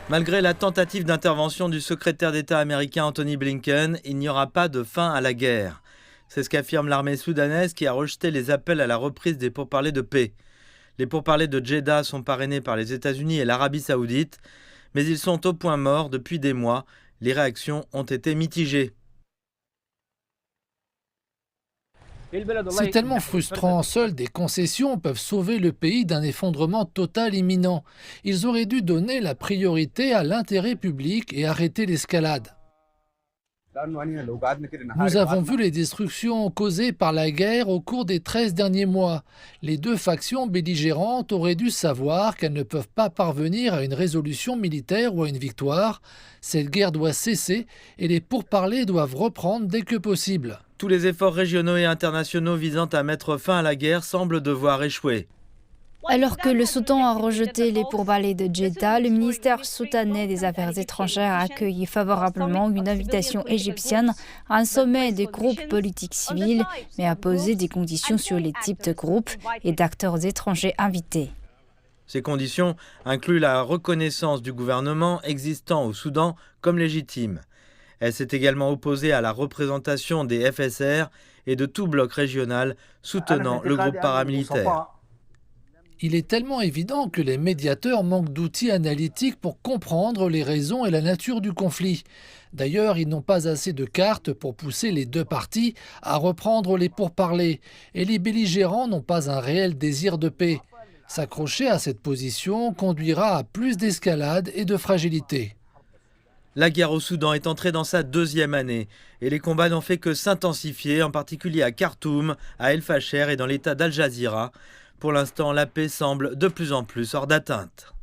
Malgré la tentative d'intervention du secrétaire d'État américain Anthony Blinken, il n'y aura pas de fin à la guerre. C'est ce qu'affirme l'armée soudanaise qui a rejeté les appels à la reprise des pourparlers de paix. Les pourparlers de Jeddah sont parrainés par les États-Unis et l'Arabie saoudite, mais ils sont au point mort depuis des mois. Les réactions ont été mitigées. C'est tellement frustrant, seules des concessions peuvent sauver le pays d'un effondrement total imminent. Ils auraient dû donner la priorité à l'intérêt public et arrêter l'escalade. Nous avons vu les destructions causées par la guerre au cours des 13 derniers mois. Les deux factions belligérantes auraient dû savoir qu'elles ne peuvent pas parvenir à une résolution militaire ou à une victoire. Cette guerre doit cesser et les pourparlers doivent reprendre dès que possible. Tous les efforts régionaux et internationaux visant à mettre fin à la guerre semblent devoir échouer. Alors que le Soudan a rejeté les pourparlers de Jeddah, le ministère soudanais des Affaires étrangères a accueilli favorablement une invitation égyptienne à un sommet des groupes politiques civils, mais a posé des conditions sur les types de groupes et d'acteurs étrangers invités. Ces conditions incluent la reconnaissance du gouvernement existant au Soudan comme légitime. Elle s'est également opposée à la représentation des FSR et de tout bloc régional soutenant le groupe paramilitaire. Il est tellement évident que les médiateurs manquent d'outils analytiques pour comprendre les raisons et la nature du conflit. D'ailleurs, ils n'ont pas assez de cartes pour pousser les deux parties à reprendre les pourparlers, et les belligérants n'ont pas un réel désir de paix. S'accrocher à cette position conduira à plus d'escalade et de fragilité. La guerre au Soudan est entrée dans sa deuxième année et les combats n'ont fait que s'intensifier, en particulier à Khartoum, à El Fasher et dans l'état d'Al Jazira. Pour l'instant, la paix semble de plus en plus hors d'atteinte.